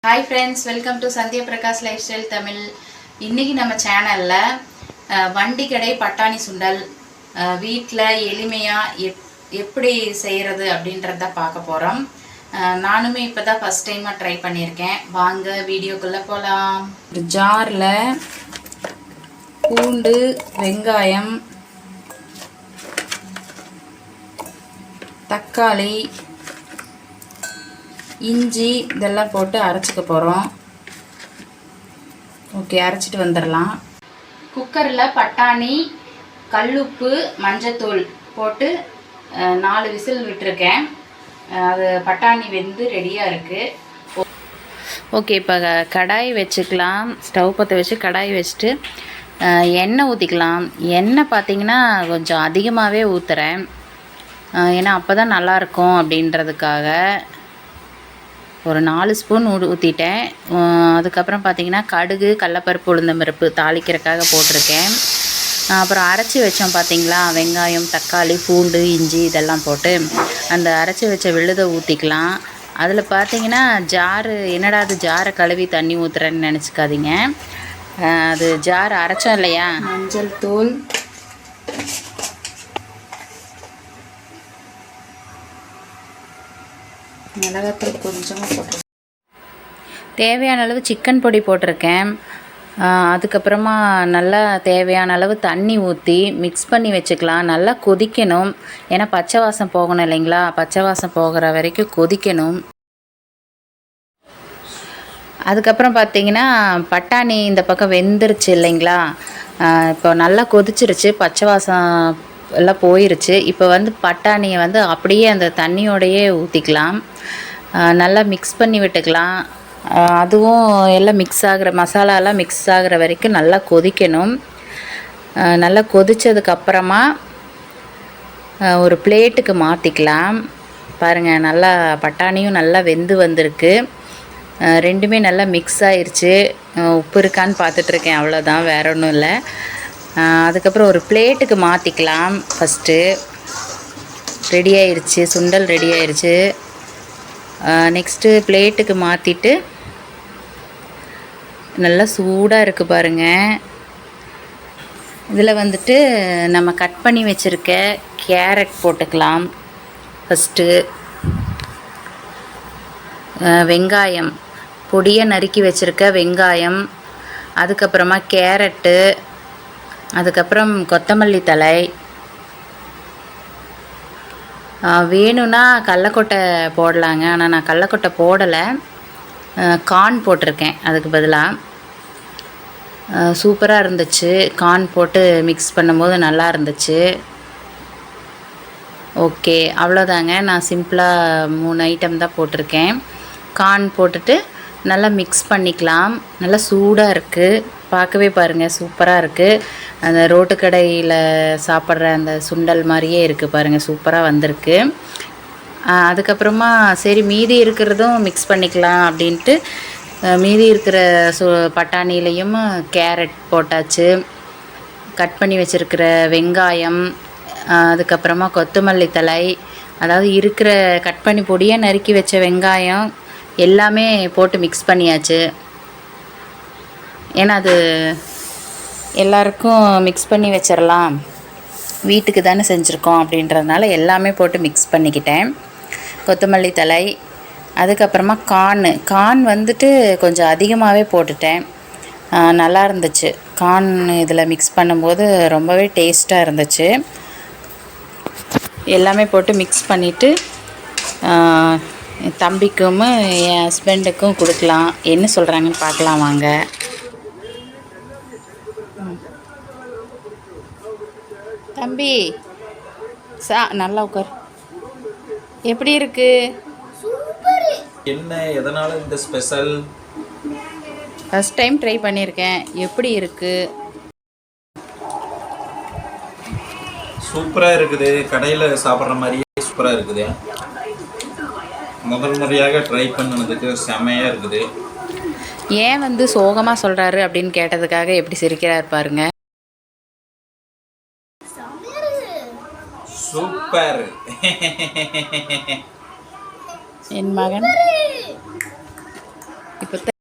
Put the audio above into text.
Hi friends, welcome to Sandhya Prakash Lifestyle Tamil. இன்னைக்கு நம்ம சேனல்ல வண்டி கடை பட்டாணி சுண்டல் வீட்ல எளிமையா எப்படி செய்யறது அப்படின்றத பார்க்க போறோம். நானுமே இப்பதான் ஃபர்ஸ்ட் டைமா ட்ரை பண்ணியிருக்கேன். வாங்க வீடியோக்குள்ள போலாம். ஒரு ஜார்ல பூண்டு, வெங்காயம், தக்காளி, இஞ்சி இதெல்லாம் போட்டு அரைச்சிக்க போகிறோம். ஓகே, அரைச்சிட்டு வந்துடலாம். குக்கரில் பட்டாணி, கல்லுப்பு, மஞ்சத்தூள் போட்டு 4 விசில் விட்டுருக்கேன். அது பட்டாணி வெந்து ரெடியாக இருக்குது. ஓகே, இப்போ கடாய் வச்சுக்கலாம். ஸ்டவ் பற்ற வச்சு கடாய் வச்சுட்டு எண்ணெய் ஊற்றிக்கலாம். எண்ணெய் பார்த்திங்கன்னா கொஞ்சம் அதிகமாகவே ஊற்றுறேன், ஏன்னா அப்போ தான் நல்லாயிருக்கும் அப்படின்றதுக்காக. ஒரு 4 ஸ்பூன் ஊற்றிட்டேன். அதுக்கப்புறம் பார்த்திங்கன்னா கடுகு, கடலப்பருப்பு, உளுந்தம்பருப்பு தாளிக்கிறதுக்காக போட்டிருக்கேன். அப்புறம் அரைச்சி வச்சோம் பார்த்திங்களா, வெங்காயம், தக்காளி, பூண்டு, இஞ்சி இதெல்லாம் போட்டு அந்த அரைச்சி வச்ச விழுதை ஊற்றிக்கலாம். அதில் பார்த்திங்கன்னா ஜாரு, என்னடா அது ஜாரை கழுவி தண்ணி ஊற்றுறேன்னு நினச்சிக்காதீங்க. அது ஜார் அரைச்சோம் இல்லையா. மஞ்சள் தூள், மிளகாத்தூள் கொஞ்சமாக போட்டிருக்கேன். தேவையான அளவு சிக்கன் பொடி போட்டிருக்கேன். அதுக்கப்புறமா நல்லா தேவையான அளவு தண்ணி ஊற்றி மிக்ஸ் பண்ணி வச்சுக்கலாம். நல்லா கொதிக்கணும், ஏன்னா பச்சை வாசம் போகணும் இல்லைங்களா. பச்சை வாசம் போகிற வரைக்கும் கொதிக்கணும். அதுக்கப்புறம் பார்த்திங்கன்னா பட்டாணி இந்த பக்கம் வெந்துருச்சு இல்லைங்களா. இப்போ நல்லா கொதிச்சிருச்சு, பச்சை வாசம் எல்லாம் போயிருச்சு. இப்போ பட்டாணியை அப்படியே அந்த தண்ணியோடையே ஊற்றிக்கலாம். நல்லா மிக்ஸ் பண்ணி விட்டுக்கலாம். அதுவும் எல்லாம் மிக்ஸ் ஆகிற, மசாலாலாம் மிக்ஸ் ஆகிற வரைக்கும் நல்லா கொதிக்கணும். நல்லா கொதித்ததுக்கப்புறமா ஒரு பிளேட்டுக்கு மாற்றிக்கலாம். பாருங்கள், நல்லா பட்டாணியும் நல்லா வெந்து வந்திருக்கு. ரெண்டுமே நல்லா மிக்ஸ் ஆயிடுச்சு. உப்பு இருக்கான்னு பார்த்துட்ருக்கேன், அவ்வளோதான், வேற ஒன்றும் இல்லை. அதுக்கப்புறம் ஒரு பிளேட்டுக்கு மாற்றிக்கலாம். ஃபஸ்ட்டு ரெடி ஆயிடுச்சு, சுண்டல் ரெடி ஆயிடுச்சு. நெக்ஸ்ட்டு பிளேட்டுக்கு மாற்றிட்டு நல்லா சூடாக இருக்குது பாருங்கள். இதில் நம்ம கட் பண்ணி வச்சுருக்க கேரட் போட்டுக்கலாம். ஃபஸ்ட்டு வெங்காயம், பொடியாக நறுக்கி வச்சுருக்க வெங்காயம், அதுக்கப்புறமா கேரட்டு, அதுக்கப்புறம் கொத்தமல்லி தழை, வேணும்னா கடலக்கொட்டை போடலாங்க. ஆனால் நான் கடலக்கொட்டை போடலை, கார்ன் போட்டிருக்கேன் அதுக்கு பதிலாக. சூப்பராக இருந்துச்சு, கார்ன் போட்டு மிக்ஸ் பண்ணும்போது நல்லா இருந்துச்சு. ஓகே, அவ்வளோதாங்க. நான் சிம்பிளாக 3 ஐட்டம் தான் போட்டிருக்கேன். கார்ன் போட்டுட்டு நல்லா மிக்ஸ் பண்ணிக்கலாம். நல்லா சூடாக இருக்குது, பார்க்கவே பாருங்கள் சூப்பராக இருக்குது. அந்த ரோட்டு கடையில் சாப்பிட்ற அந்த சுண்டல் மாதிரியே இருக்குது பாருங்கள், சூப்பராக வந்திருக்கு. அதுக்கப்புறமா சரி மீதி இருக்கிறதும் மிக்ஸ் பண்ணிக்கலாம் அப்படின்ட்டு மீதி இருக்கிற பட்டாணிலையும் கேரட் போட்டாச்சு. கட் பண்ணி வச்சுருக்கிற வெங்காயம், அதுக்கப்புறமா கொத்தமல்லி தழை, அதாவது இருக்கிற கட் பண்ணி பொடியாக நறுக்கி வச்ச வெங்காயம் எல்லாமே போட்டு மிக்ஸ் பண்ணியாச்சு. ஏன்னா அது எல்லாருக்கும் மிக்ஸ் பண்ணி வச்சிடலாம், வீட்டுக்கு தானே செஞ்சுருக்கோம் அப்படின்றதுனால எல்லாமே போட்டு மிக்ஸ் பண்ணிக்கிட்டேன். கொத்தமல்லி தழை, அதுக்கப்புறமா கார்ன் கொஞ்சம் அதிகமாகவே போட்டுட்டேன். நல்லா இருந்துச்சு. கார்ன் இதில் மிக்ஸ் பண்ணும்போது ரொம்பவே டேஸ்ட்டாக இருந்துச்சு. எல்லாமே போட்டு மிக்ஸ் பண்ணிவிட்டு என் தம்பிக்கும் என் ஹஸ்பண்டுக்கும் கொடுக்கலாம். என்ன சொல்கிறாங்கன்னு பார்க்கலாம் வாங்க. தம்பி நல்லா உட்கார். எப்படி இருக்கு? என்ன, எதனால இந்த ஸ்பெஷல்? ஃபர்ஸ்ட் டைம் ட்ரை பண்ணியிருக்கேன். எப்படி இருக்கு? சூப்பராக இருக்குது. கடையில் சாப்பிட்ற மாதிரியே சூப்பராக இருக்குது. முதல் முறையாக ட்ரை பண்ணதுக்கு செமையாக இருக்குது. ஏன் சோகமாக சொல்கிறாரு அப்படின்னு கேட்டதுக்காக எப்படி சிரிக்கிறார் பாருங்க. சூப்பர். என் மகன் இப்போ